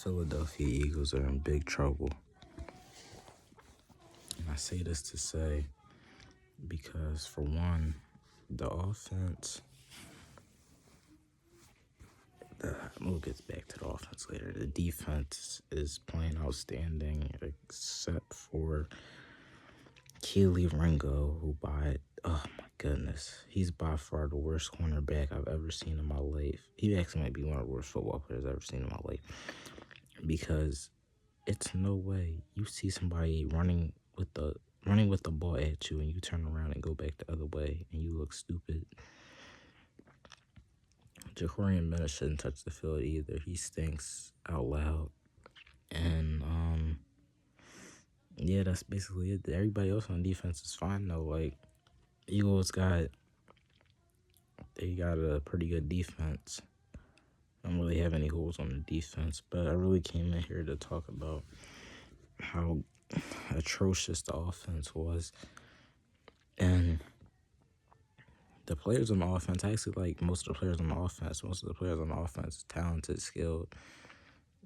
Philadelphia Eagles are in big trouble. And I say this to say because, for one, the offense, we'll get back to the offense later. The defense is playing outstanding, except for Keely Ringo, oh my goodness, he's by far the worst cornerback I've ever seen in my life. He actually might be one of the worst football players I've ever seen in my life, because it's no way you see somebody running with the ball at you and you turn around and go back the other way and you look stupid. Jacorian Bennett shouldn't touch the field either. He stinks out loud. And yeah, that's basically it. Everybody else on defense is fine though. Like, Eagles got a pretty good defense. I don't really have any holes on the defense, but I really came in here to talk about how atrocious the offense was. And the players on the offense, I actually like most of the players on the offense. Most of the players on the offense talented, skilled,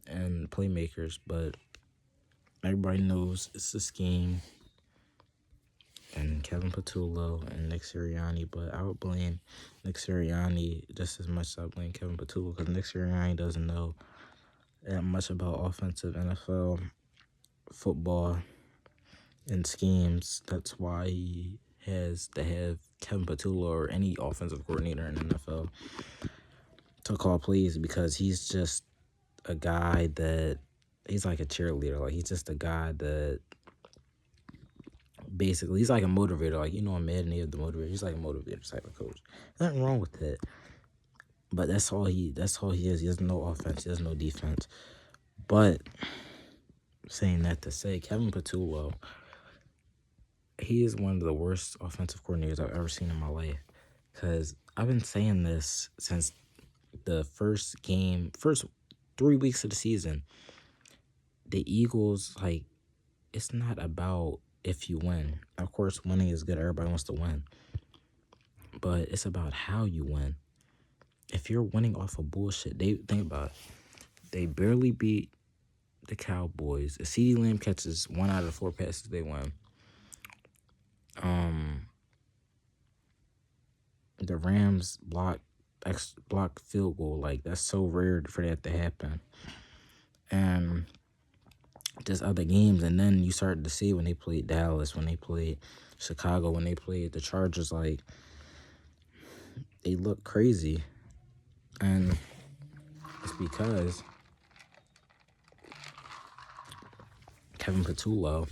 and playmakers, but everybody knows it's a scheme. And Kevin Patullo and Nick Sirianni, but I would blame Nick Sirianni just as much as I blame Kevin Patullo, because Nick Sirianni doesn't know that much about offensive NFL football and schemes. That's why he has to have Kevin Patullo or any offensive coordinator in the NFL to call plays, because he's just a guy that he's like a cheerleader. Like, he's just a guy that basically, he's like a motivator. Like, on Madden, they have the motivator. He's like a motivator type of coach. Nothing wrong with that. But that's all he is. He has no offense. He has no defense. But saying that to say, Kevin Patullo, he is one of the worst offensive coordinators I've ever seen in my life. Because I've been saying this since the first 3 weeks of the season. The Eagles, like, it's not about if you win. Of course, winning is good. Everybody wants to win. But it's about how you win. If you're winning off of bullshit, think about it. They barely beat the Cowboys. If CeeDee Lamb catches 1 out of 4 passes, they win. The Rams block field goal. Like, that's so rare for that to happen. And just other games. And then you started to see when they played Dallas, when they played Chicago, when they played the Chargers, like, they look crazy. And it's because Kevin Patullo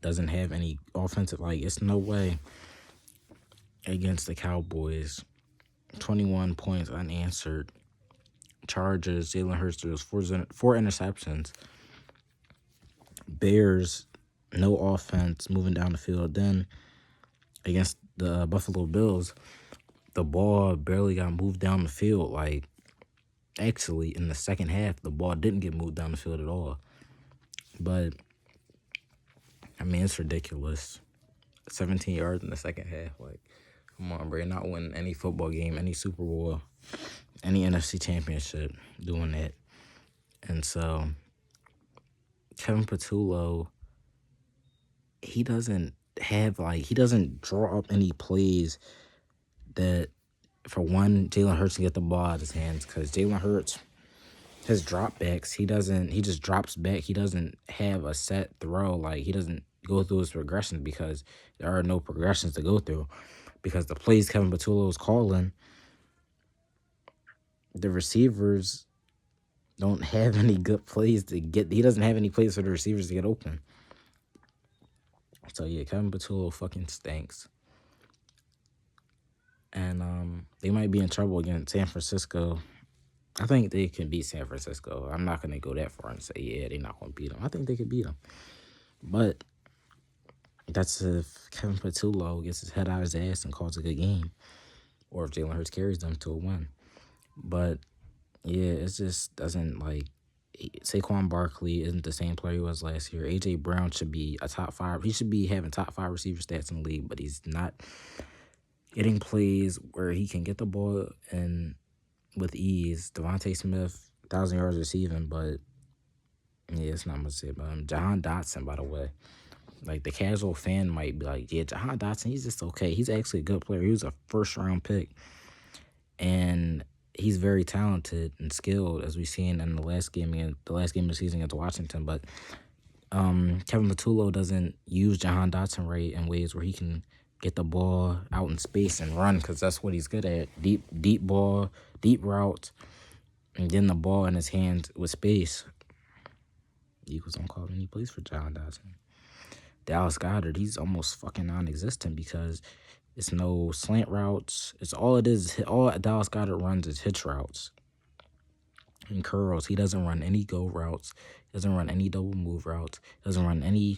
doesn't have any offensive, like, it's no way against the Cowboys. 21 points unanswered. Chargers, Jalen Hurts, there was 4 interceptions. Bears, no offense, moving down the field. Then against the Buffalo Bills, the ball barely got moved down the field. Like, actually, in the second half, the ball didn't get moved down the field at all. But, I mean, it's ridiculous. 17 yards in the second half. Like, come on, bro. You're not winning any football game, any Super Bowl, any NFC championship doing that. And so, Kevin Patullo, he doesn't draw up any plays that, for one, Jalen Hurts can get the ball out of his hands, because Jalen Hurts, his dropbacks, he just drops back. He doesn't have a set throw. Like, he doesn't go through his progressions, because there are no progressions to go through, because the plays Kevin Patullo is calling, the receivers don't have any good plays to get. He doesn't have any plays for the receivers to get open. So yeah, Kevin Patullo fucking stinks. And they might be in trouble against San Francisco. I think they can beat San Francisco. I'm not going to go that far and say, yeah, they're not going to beat them. I think they could beat them. But that's if Kevin Patullo gets his head out of his ass and calls a good game, or if Jalen Hurts carries them to a win. But yeah, it just doesn't, like, Saquon Barkley isn't the same player he was last year. A.J. Brown should be a top 5. He should be having top 5 receiver stats in the league, but he's not getting plays where he can get the ball and with ease. Devontae Smith 1,000 yards receiving, but yeah, it's not much to say about him. Jahan Dotson, by the way. Like, the casual fan might be like, yeah, Jahan Dotson, he's just okay. He's actually a good player. He was a first-round pick. And he's very talented and skilled, as we've seen in the last game of the season against Washington. But Kevin Patullo doesn't use Jahan Dotson right in ways where he can get the ball out in space and run, because that's what he's good at. Deep ball, deep routes, and getting the ball in his hands with space. Eagles don't call any plays for Jahan Dotson. Dallas Goedert, he's almost fucking non-existent because it's no slant routes. It's all it is. All Dallas Goedert runs is hitch routes and curls. He doesn't run any go routes. He doesn't run any double move routes. He doesn't run any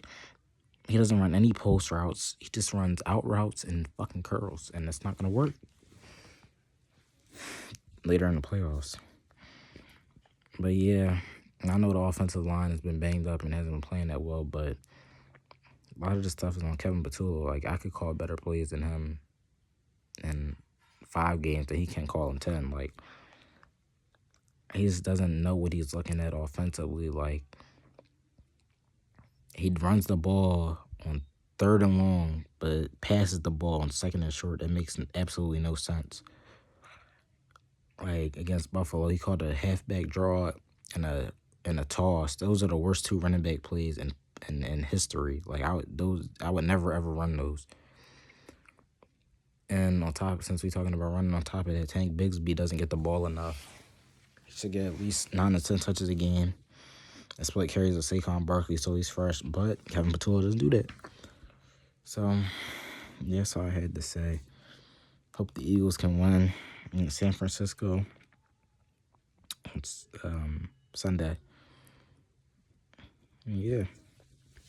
post routes. He just runs out routes and fucking curls, and it's not gonna work later in the playoffs. But yeah, I know the offensive line has been banged up and hasn't been playing that well, but a lot of this stuff is on Kevin Patullo. Like, I could call better plays than him in 5 games that he can't call in 10. Like, he just doesn't know what he's looking at offensively. Like, he runs the ball on 3rd and long, but passes the ball on 2nd and short. That makes absolutely no sense. Like, against Buffalo, he called a halfback draw and a toss. Those are the worst 2 running back plays in history. Like, I would never ever run those. And on top, since we're talking about running, on top of that, Tank Bigsby doesn't get the ball enough. He should get at least 9 to 10 touches a game. And split carries with Saquon Barkley, so he's fresh. But Kevin Patullo doesn't do that. So, yeah, that's all I had to say. Hope the Eagles can win in San Francisco. It's Sunday. Yeah.